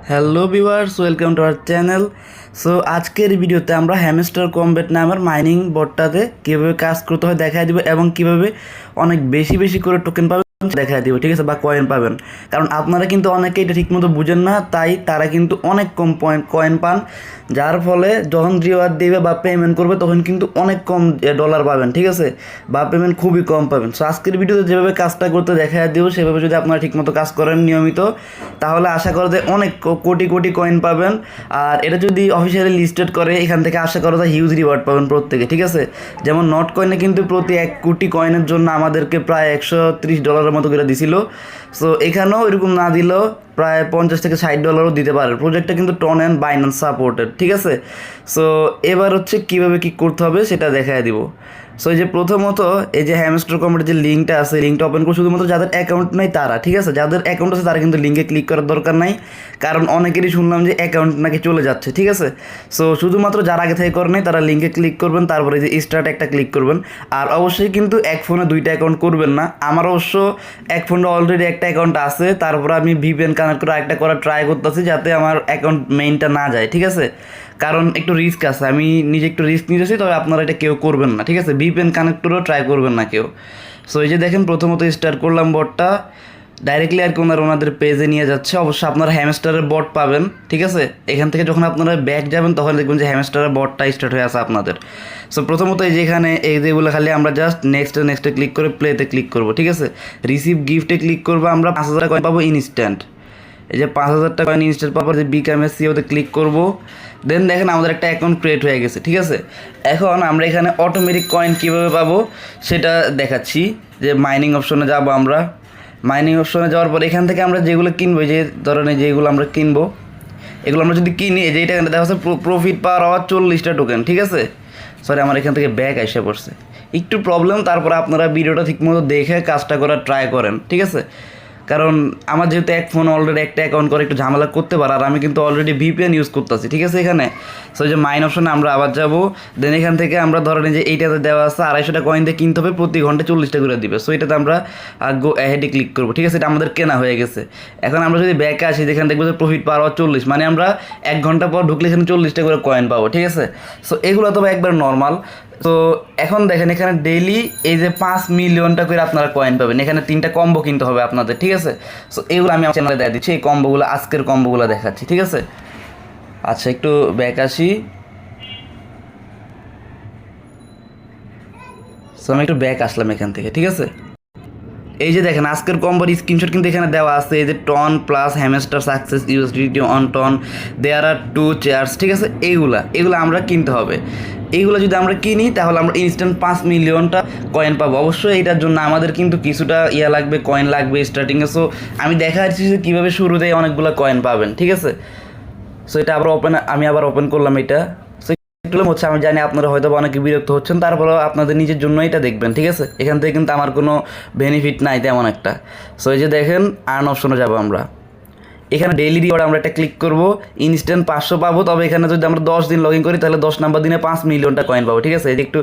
Hello viewers, welcome to our channel. So আজকের ভিডিওতে আমরা হ্যামস্টার কমব্যাট নামের মাইনিং বোর্ডটাতে কীভাবে কাজ করতে হয় দেখাই দিব এবং কীভাবে অনেক বেশি বেশি করে টোকেন পাবেন দেখাই দিব, ঠিক আছে, বা কয়েন পাবেন। কারণ আপনারা কিন্তু অনেকে এটা ঠিকমতো বুঝেন না, তাই তারা কিন্তু অনেক কম কয়েন পান, যার ফলে যখন রিওয়ার্ড দিবে বা পেমেন্ট করবে তখন কিন্তু অনেক কম ডলার পাবেন, ঠিক আছে, বা পেমেন্ট খুবই কম পাবেন। সো আজকের ভিডিওতে যেভাবে কাজটা করতে দেখা দিব সেভাবে যদি আপনারা ঠিকমতো কাজ করেন নিয়মিত, তাহলে আশা করা যায় অনেক কোটি কোটি কয়েন পাবেন। আর এটা যদি অফিসিয়ালি লিস্টেড করে এখান থেকে আশা করা যায় হিউজ রিওয়ার্ড পাবেন প্রত্যেকে, ঠিক আছে। যেমন নট কয়েনে কিন্তু প্রতি 1 কোটি কয়েনের জন্য আমাদেরকে প্রায় $130 মতো করে দিছিল। সো এখানেও এরকম না দিলেও প্রায় $50 থেকে $60 দিতে পারে। প্রজেক্টটা কিন্তু টন অ্যান্ড বাইন্যান্স সাপোর্টেড, ঠিক আছে। সো এবার হচ্ছে কীভাবে কী করতে হবে সেটা দেখায় দিব। সো এই যে প্রথমত এই যে হ্যামস্টার কমেন্টের যে লিঙ্কটা আছে, লিঙ্কটা ওপেন করে শুধুমাত্র যাদের অ্যাকাউন্ট নেই তারা, ঠিক আছে, যাদের অ্যাকাউন্ট আছে তারা কিন্তু লিঙ্কে ক্লিক করার দরকার নাই, কারণ অনেকেরই শুনলাম যে অ্যাকাউন্ট নাকি চলে যাচ্ছে, ঠিক আছে। সো শুধুমাত্র যারা আগে থেকে করে নেই তারা লিঙ্কে ক্লিক করবেন, তারপরে যে স্টার্ট একটা ক্লিক করবেন। আর অবশ্যই কিন্তু এক ফোনে 2টা অ্যাকাউন্ট করবেন না। আমার অবশ্য এক ফোনে অলরেডি একটা অ্যাকাউন্ট আছে, তারপরে আমি ভিপিএন কানেক্ট করে আরেকটা করার ট্রাই করতেছি যাতে আমার অ্যাকাউন্ট মেইনটা না যায়, ঠিক আছে, কারণ একটু রিস্ক আছে, আমি নিজে একটু রিস্ক নিয়েছি, তবে আপনারা এটা কেউ করবেন না, ঠিক আছে, ভিপিএন কানেক্টরও ট্রাই করবেন না কেউ। সো এই যে দেখেন প্রথমত স্টার্ট করলাম বটটা, ডাইরেক্টলি আর কি ওনাদের পেজে নিয়ে যাচ্ছে। অবশ্যই আপনারা হ্যামস্টারের বট পাবেন, ঠিক আছে। এখান থেকে যখন আপনারা ব্যাক যাবেন তখন দেখবেন যে হ্যামস্টারের বটটা স্টার্ট হয়ে আছে আপনাদের। সো প্রথমত এই যে এখানে এই যেগুলো খালি আমরা জাস্ট নেক্সটে ক্লিক করে প্লেতে ক্লিক করবো, ঠিক আছে। রিসিভ গিফটে ক্লিক করবো, আমরা 5000 কয়েন পাবো ইনস্ট্যান্ট। এই যে 5000 টাকা কয়েন ইনস্ট্যান্ট পাবো, যে বিকাম সিওতে ক্লিক করবো। দেন দেখেন আমাদের একটা অ্যাকাউন্ট ক্রিয়েট হয়ে গেছে, ঠিক আছে। এখন আমরা এখানে অটোমেটিক কয়েন কীভাবে পাবো সেটা দেখাচ্ছি। যে মাইনিং অপশনে যাবো আমরা, মাইনিং অপশনে যাওয়ার পর এখান থেকে আমরা যেগুলো কিনবো, যে ধরনের যেগুলো আমরা কিনবো, এগুলো আমরা যদি কিনি, এই যে এটা দেখা যাচ্ছে প্রফিট পাওয়ার হওয়ার 40টা টোকেন, ঠিক আছে। সরি, আমার এখান থেকে ব্যাক এসে পড়ছে, একটু প্রবলেম। তারপরে আপনারা ভিডিওটা ঠিকমতো দেখে কাজটা করার ট্রাই করেন, ঠিক আছে। কারণ আমার যেহেতু এক ফোন অলরেডি একটা অ্যাকাউন্ট করে একটু ঝামেলা করতে পারে, আর আমি কিন্তু অলরেডি ভিপিএন ইউজ করতেছি, ঠিক আছে। এখানে সো যে মাইন অপশনে আমরা আবার যাবো। দেন এখান থেকে আমরা ধরেন যে এইটাতে দেওয়া আছে 250টা কয়েন দিয়ে কিনতে হবে, প্রতি ঘন্টায় 40টা করে দিবে। সো এটাতে আমরা গো অ্যাহেডে ক্লিক করবো, ঠিক আছে, এটা আমাদের কেনা হয়ে গেছে। এখন আমরা যদি ব্যাকে আসি, যেখানে দেখবো যে প্রফিট পাওয়ার 40, মানে আমরা 1 ঘন্টা পর ঢুকলে এখানে 40টা করে কয়েন পাবো, ঠিক আছে। সো এগুলো তো একবার নর্মাল। তো এখন দেখেন এখানে ডেইলি এই যে 5 মিলিয়নটা করে আপনারা কয়েন পাবেন। এখানে 3টা কম্বো কিনতে হবে আপনাদের, ঠিক আছে। সো এগুলো আমি আমার চ্যানেলে দেখা দিচ্ছি, এই কম্বোগুলো আজকের কম্বোগুলো দেখাচ্ছি, ঠিক আছে। আচ্ছা, একটু ব্যাক আসি। সো আমি একটু ব্যাক আসলাম এখান থেকে, ঠিক আছে। এই যে দেখেন আজকের কম্বোর স্ক্রিনশট কিন্তু এখানে দেওয়া আছে। এই যে TON plus hamster success USDT on TON, there are 2 chairs, ঠিক আছে। এইগুলা আমরা কিনতে হবে। এইগুলো যদি আমরা কিনি তাহলে আমরা ইনস্ট্যান্ট 5 মিলিয়নটা কয়েন পাবো। অবশ্যই এটার জন্য আমাদের কিন্তু কিছুটা লাগবে, কয়েন লাগবে স্টার্টিংয়ে। সো আমি দেখা যাচ্ছি যে কীভাবে শুরুতেই অনেকগুলো কয়েন পাবেন, ঠিক আছে। সো এটা আমি আবার ওপেন করলাম এটা। হচ্ছে আমি জানি আপনারা হয়তো অনেকে বিরক্ত হচ্ছেন, তারপরেও আপনাদের নিজের জন্য এটা দেখবেন, ঠিক আছে। এখান থেকে কিন্তু আমার কোনো বেনিফিট নাই তেমন একটা। সো এই যে দেখেন আর্ন অপশনে যাবো আমরা, এখানে ডেইলি রিওয়ার্ড আমরা একটা ক্লিক করবো, ইনস্ট্যান্ট 500 পাবো। তবে এখানে যদি আমরা 10 দিন লগ ইন করি তাহলে 10 নাম্বার দিনে 5 মিলিয়নটা কয়েন পাবো, ঠিক আছে। এই যে একটু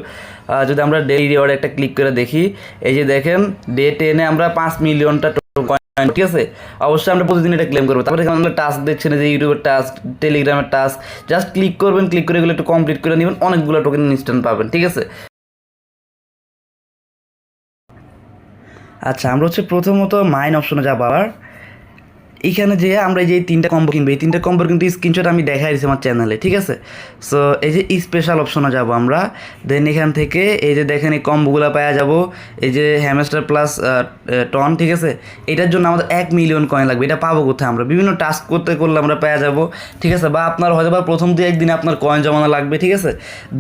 যদি আমরা ডেইলি রিওয়ার্ড একটা ক্লিক করে দেখি, এই যে দেখেন ডে 10-এ আমরা 5 মিলিয়নটা কয়েন, ঠিক আছে। অবশ্যই আমরা প্রতিদিন এটা ক্লেম করবো। তারপরে এখানে আমরা টাস্ক দেখছেন, যে ইউটিউবের টাস্ক, টেলিগ্রামের টাস্ক, জাস্ট ক্লিক করবেন, ক্লিক করে এগুলো একটু কমপ্লিট করে নেবেন, অনেকগুলো টোকেন ইনস্ট্যান্ট পাবেন, ঠিক আছে। আচ্ছা, আমরা হচ্ছে প্রথমত মাইন অপশনে যাবো। আবার এইখানে যে আমরা যে 3টা কম্বো কিনবো, এই 3টা কম্বোর কিন্তু স্ক্রিনশট আমি দেখাই দিচ্ছি আমার চ্যানেলে, ঠিক আছে। সো এই যে স্পেশাল অপশনে যাব আমরা। দেন এখান থেকে এই যে দেখেন এই কম্বোগুলো পাওয়া যাব, এই যে হ্যামস্টার প্লাস টন, ঠিক আছে। এটার জন্য আমাদের 1 মিলিয়ন কয়েন লাগবে। এটা পাবো কোথায়? আমরা বিভিন্ন টাস্ক করলে আমরা পেয়ে যাব, ঠিক আছে। বা আপনার হয়তো বা প্রথম 2-1 দিনে আপনার কয়েন জমানো লাগবে, ঠিক আছে।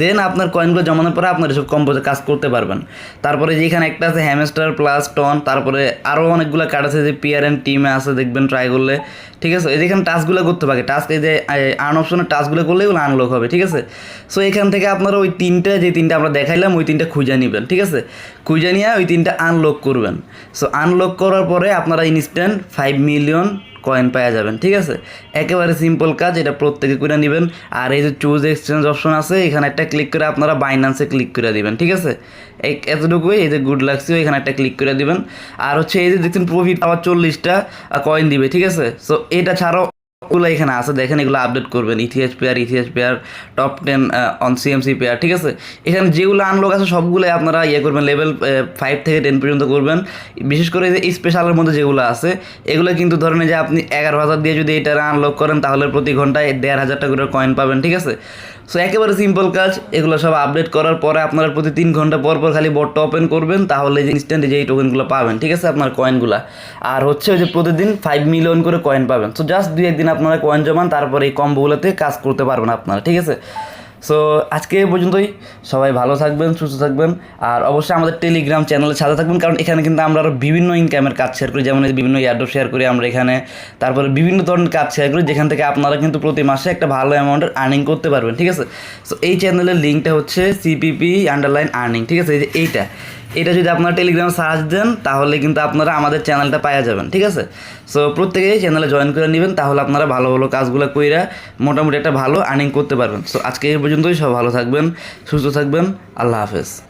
দেন আপনার কয়েনগুলো জমানোর পরে আপনার এসব কম্বোতে কাজ করতে পারবেন। তারপরে যে এখানে একটা আছে হ্যামস্টার প্লাস টন, তারপরে আরও অনেকগুলো কার্ড আছে যে পিয়ার অ্যান্ড টিমে আছে, দেখবেন ট্রাই করলে, ঠিক আছে। এই যে এখানে টাস্কগুলো করতে পারে, টাস্ক এই যে আর্ন অপশনে টাস্কগুলো করলে এগুলো আনলক হবে, ঠিক আছে। সো এখান থেকে আপনারা ওই 3টা আমরা দেখাইলাম, ওই 3টা খুঁজে নেবেন, ঠিক আছে। খুঁজে নিয়ে ওই 3টা আনলক করবেন। সো আনলক করার পরে আপনারা ইনস্ট্যান্ট 5 মিলিয়ন কয়েন পাওয়া যাবেন, ঠিক আছে। একেবারে সিম্পল কাজ, এটা প্রত্যেকে করে নেবেন। আর এই যে চুজ এক্সচেঞ্জ অপশন আছে, এখানে একটা ক্লিক করে আপনারা বাইন্যান্সে ক্লিক করে দিবেন, ঠিক আছে। এতটুকুই। এই যে গুড লাগছে, এখানে একটা ক্লিক করে দিবেন। আর হচ্ছে এই যে দেখছেন প্রফিট আবার 40টা কয়েন দিবে, ঠিক আছে। সো এটা ছাড়াও সবগুলো এখানে আছে, দেখেন এগুলো আপডেট করবেন। ইথিএস pair top 10 on CMC pair, ঠিক আছে। এখানে যেগুলো আনলক আছে সবগুলোই আপনারা করবেন, লেভেল 5 থেকে 10 পর্যন্ত করবেন। বিশেষ করে যে স্পেশালের মধ্যে যেগুলো আছে এগুলো কিন্তু ধরেন যে আপনি 11,000 দিয়ে যদি এটা আনলক করেন তাহলে প্রতি ঘন্টায় 1,500 টাকা করে কয়েন পাবেন, ঠিক আছে। সো একেবারে সিম্পল কাজ। এগুলো সব আপডেট করার পরে আপনারা প্রতি 3 ঘন্টা পর পর খালি বটটা ওপেন করবেন, তাহলে যে ইনস্ট্যান্ট যে এই টোকেনগুলো পাবেন, ঠিক আছে, আপনার কয়েনগুলো। আর হচ্ছে ওই যে প্রতিদিন 5 মিলিয়ন করে কয়েন পাবেন। সো জাস্ট 2-1 দিন আপনারা কয়েন জমান, তারপরে এই কম্বোগুলোতে কাজ করতে পারবেন আপনারা, ঠিক আছে। সো আজকে এই পর্যন্তই। সবাই ভালো থাকবেন, সুস্থ থাকবেন, আর অবশ্যই আমাদের টেলিগ্রাম চ্যানেলের সাথে থাকবেন, কারণ এখানে কিন্তু আমরা আরও বিভিন্ন ইনকামের কাজ শেয়ার করি, যেমন বিভিন্ন এয়ারড্রপ শেয়ার করি আমরা এখানে, তারপরে বিভিন্ন ধরনের কাজ শেয়ার করি, যেখান থেকে আপনারা কিন্তু প্রতি মাসে একটা ভালো অ্যামাউন্টের আর্নিং করতে পারবেন, ঠিক আছে। সো এই চ্যানেলের লিঙ্কটা হচ্ছে CPP_earning, ঠিক আছে। এই যে এটা যদি আপনারা টেলিগ্রামে সার্চ দেন তাহলে কিন্তু আপনারা আমাদের চ্যানেলটা পাওয়া যাবেন, ঠিক আছে। সো প্রত্যেকেই চ্যানেলে জয়েন করে নেবেন, তাহলে আপনারা ভালো ভালো কাজগুলো কইরা মোটামুটি একটা ভালো আর্নিং করতে পারবেন। সো আজকে এই পর্যন্তই। সব ভালো থাকবেন, সুস্থ থাকবেন, আল্লাহ হাফেজ।